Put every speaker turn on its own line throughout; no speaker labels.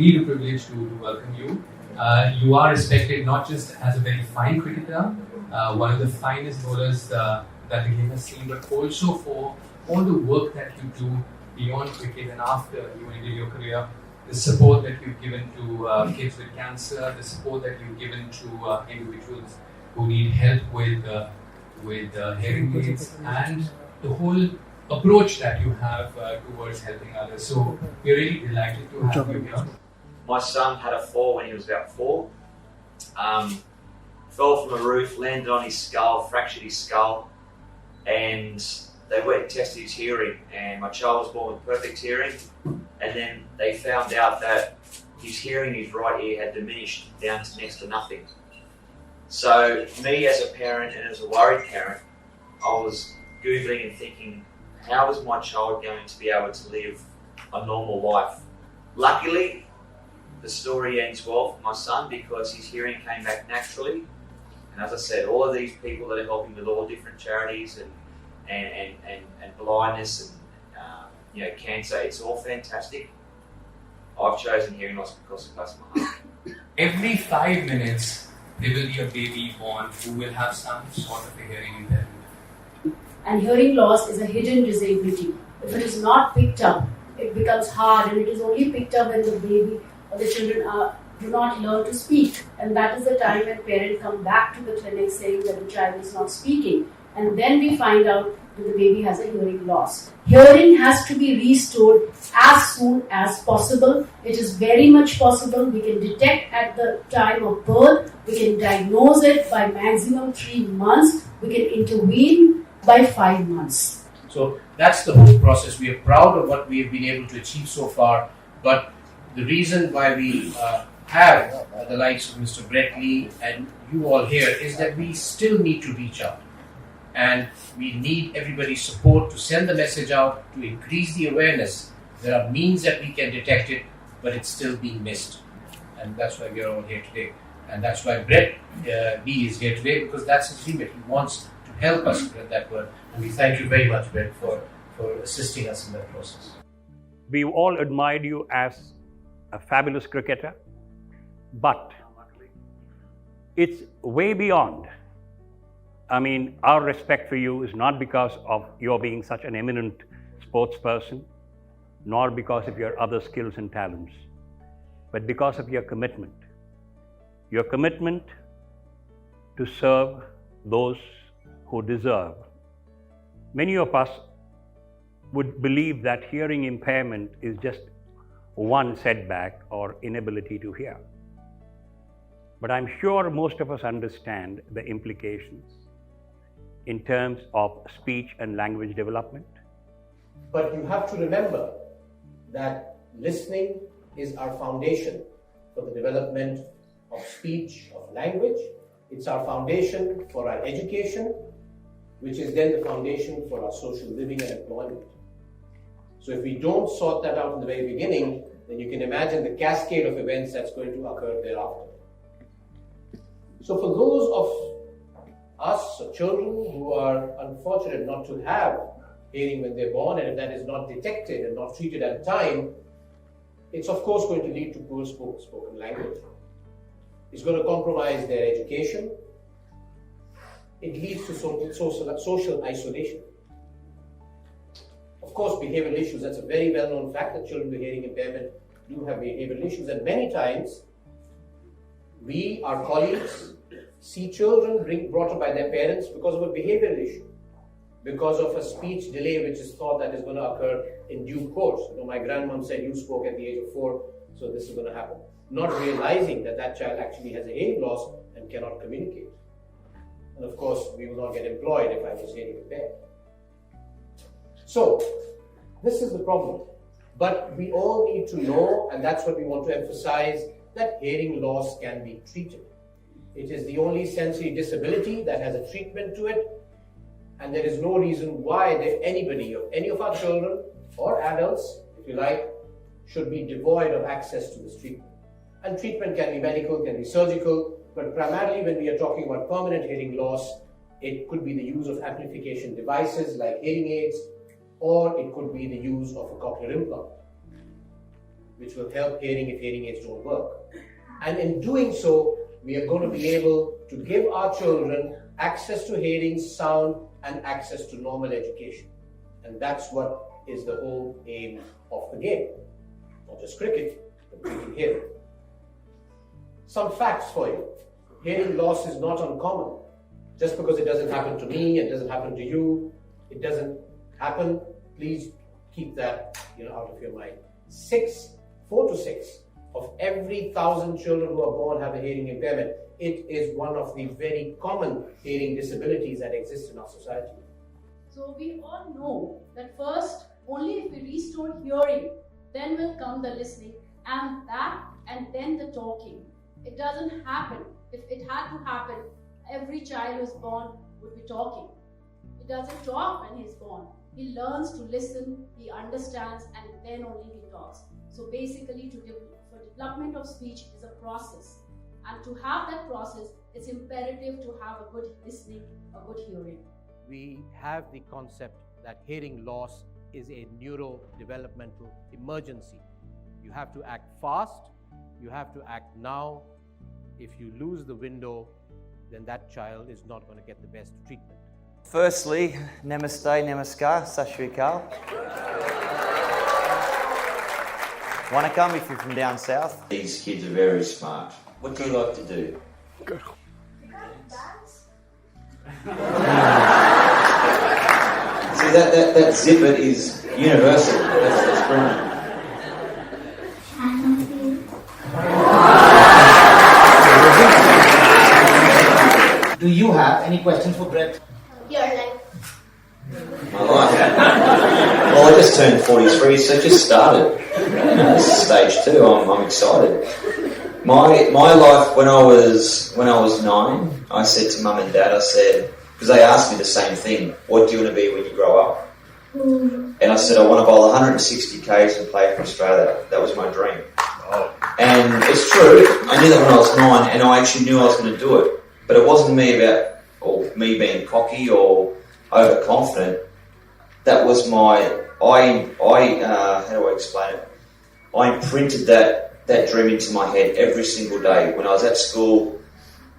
indeed a privilege to welcome you. You are respected not just as a very fine cricketer, one of the finest bowlers that the game has seen, but also for all the work that you do beyond cricket and after you ended your career. The support that you've given to kids with cancer, the support that you've given to individuals who need help with hearing aids, and the whole approach that you have towards helping others. So we're really delighted to have you here.
My son had a fall when he was about 4. Fell from a roof, landed on his skull, fractured his skull, and they went and tested his hearing. And my child was born with perfect hearing, and then they found out that his hearing in his right ear had diminished down to next to nothing. So me as a parent and as a worried parent, I was Googling and thinking, how is my child going to be able to live a normal life? Luckily, the story ends well for my son because his hearing came back naturally. And as I said, all of these people that are helping with all different charities and blindness and cancer, it's all fantastic. I've chosen hearing loss because it touched my heart.
Every 5 minutes, there will be a baby born who will have some sort of a hearing impairment.
And hearing loss is a hidden disability. If it is not picked up, it becomes hard, and it is only picked up when the baby or the children do not learn to speak. And that is the time when parents come back to the clinic saying that the child is not speaking. And then we find out that the baby has a hearing loss. Hearing has to be restored as soon as possible. It is very much possible. We can detect at the time of birth. We can diagnose it by maximum 3 months. We can intervene by 5 months.
So that's the whole process. We are proud of what we have been able to achieve so far, but the reason why we have the likes of Mr. Brett Lee and you all here is that we still need to reach out, and we need everybody's support to send the message out, to increase the awareness. There are means that we can detect it, but it's still being missed, and that's why we are all here today. And that's why Brett Lee is here today, because that's his remit. He wants to help us spread that word, and we thank you very much, Brett, for assisting us in that process.
We've all admired you as a fabulous cricketer, but it's way beyond. I mean, our respect for you is not because of your being such an eminent sports person, nor because of your other skills and talents, but because of your commitment. Your commitment to serve those who deserve. Many of us would believe that hearing impairment is just one setback or inability to hear. But I'm sure most of us understand the implications in terms of speech and language development.
But you have to remember that listening is our foundation for the development of speech, of language. It's our foundation for our education, which is then the foundation for our social living and employment. So if we don't sort that out in the very beginning, then you can imagine the cascade of events that's going to occur thereafter. So for those of us, or children who are unfortunate not to have hearing when they're born, and if that is not detected and not treated at time, it's of course going to lead to poor spoken language. It's going to compromise their education. It leads to social isolation. Of course, behavioral issues, that's a very well-known fact that children with hearing impairment do have behavioral issues, and many times we, our colleagues, see children brought up by their parents because of a behavioral issue, because of a speech delay which is thought that is going to occur in due course. My grandmom said you spoke at the age of 4, so this is going to happen. Not realizing that that child actually has a hearing loss and cannot communicate. And of course, we will not get employed if I was hearing impaired. So, this is the problem. But we all need to know, and that's what we want to emphasize, that hearing loss can be treated. It is the only sensory disability that has a treatment to it, and there is no reason why anybody, or any of our children or adults, if you like, should be devoid of access to this treatment. And treatment can be medical, can be surgical, but primarily when we are talking about permanent hearing loss, it could be the use of amplification devices like hearing aids, or it could be the use of a cochlear implant. which will help hearing if hearing aids don't work. And in doing so, we are going to be able to give our children access to hearing, sound, and access to normal education. And that's what is the whole aim of the game. Not just cricket, but treating hearing. Some facts for you. Hearing loss is not uncommon. Just because it doesn't happen to me, it doesn't happen to you, it doesn't happen, please keep that out of your mind. 4 to 6 of every 1,000 children who are born have a hearing impairment. It is one of the very common hearing disabilities that exist in our society.
So we all know that first, only if we restore hearing, then will come the listening, and then the talking. It doesn't happen. If it had to happen, every child who is born would be talking. He doesn't talk when he's born. He learns to listen, he understands, and then only he talks. So basically, for development of speech is a process. And to have that process, it's imperative to have a good listening, a good hearing.
We have the concept that hearing loss is a neurodevelopmental emergency. You have to act fast, you have to act now. If you lose the window, then that child is not going to get the best treatment.
Firstly, namaste, namaskar, sat shri akal. Wanakam if you're from down south.
These kids are very smart. What do you like to do? See, that zipper is universal. That's brilliant.
Do you have any questions for Brett?
Your life.
My life. Well, I just turned 43, so just started. This is stage 2. I'm excited. My life when I was 9, I said to Mum and Dad, because they asked me the same thing, what do you want to be when you grow up? And I said, I want to bowl 160 Ks and play for Australia. That was my dream. And it's true. I knew that when I was 9, and I actually knew I was going to do it. But it wasn't me being cocky or overconfident. That was how do I explain it? I imprinted that dream into my head every single day. When I was at school,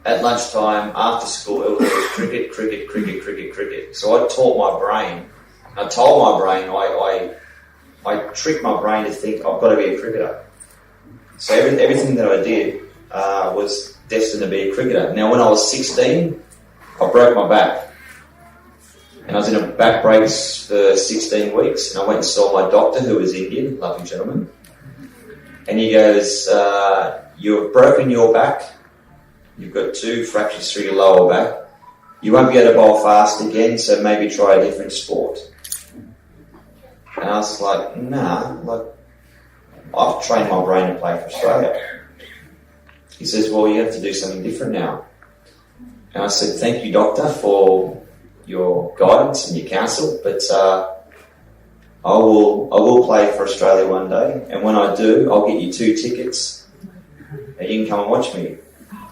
at lunchtime, after school, it was cricket, cricket, cricket, cricket, cricket. So I taught my brain, I told my brain, I tricked my brain to think I've got to be a cricketer. So everything that I did was destined to be a cricketer. Now, when I was 16, I broke my back. And I was in a back brace for 16 weeks. And I went and saw my doctor, who was Indian, lovely gentleman. And he goes, you've broken your back. You've got 2 fractures through your lower back. You won't be able to bowl fast again, so maybe try a different sport. And I was like, nah, I've trained my brain to play for Australia. He says, well, you have to do something different now. And I said, thank you, doctor, for your guidance and your counsel, but I will play for Australia one day, and when I do, I'll get you 2 tickets, and you can come and watch me.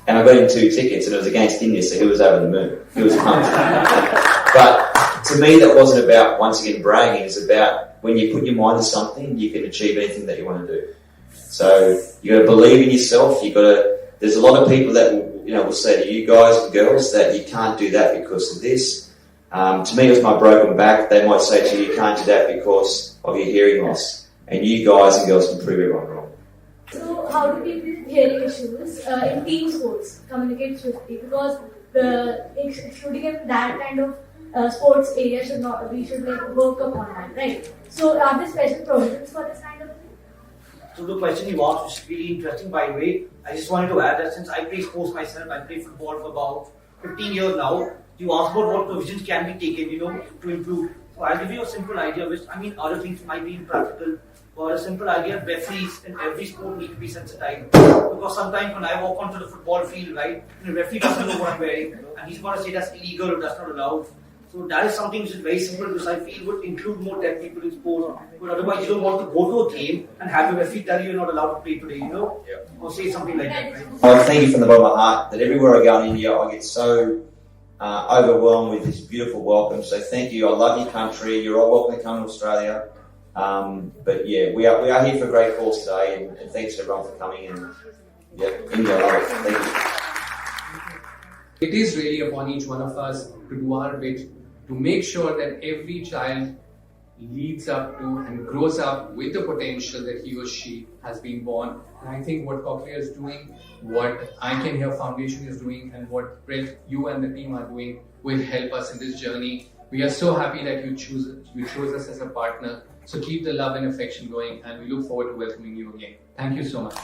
And I got him 2 tickets, and it was against India, so he was over the moon. He was pumped. But to me, that wasn't about, once again, bragging. It's about when you put your mind to something, you can achieve anything that you want to do. So you got to believe in yourself. There's a lot of people that will say to you guys and girls that you can't do that because of this. To me, it was my broken back. They might say to you, you can't do that because of your hearing loss. And you guys and girls can prove everyone wrong.
So how do people with hearing issues in team sports communicate swiftly? Because excluding that kind of sports area we should work upon that, right? So are there special provisions for this kind of thing?
So the question you asked is really interesting, by the way. I just wanted to add that since I play sports myself, I play football for about 15 years now. You asked about what provisions can be taken, to improve. So I'll give you a simple idea, which, other things might be impractical. But a simple idea, referees in every sport need to be sensitized. Because sometimes when I walk onto the football field, right, the referee doesn't know what I'm wearing, and he's going to say that's illegal or that's not allowed. So that is something which is very simple, because I feel would include more deaf people in sport. But otherwise, you don't want to go to a game and have the referee tell you you're not allowed to play today, or say something like that, right?
I thank you from the bottom of my heart that everywhere I go in India, I get so overwhelmed with this beautiful welcome. So thank you. I love your country. You're all welcome to come to Australia. But yeah, we are here for a great cause today, and thanks to everyone for coming. And yeah, India, I love it. Thank you.
It is really upon each one of us to do our bit to make sure that every child leads up to and grows up with the potential that he or she has been born. And I think what Cochlear is doing, what I Can Hear Foundation is doing, and what Brett, you and the team are doing will help us in this journey. We are so happy that you chose us as a partner. So keep the love and affection going, and we look forward to welcoming you again. Thank you so much.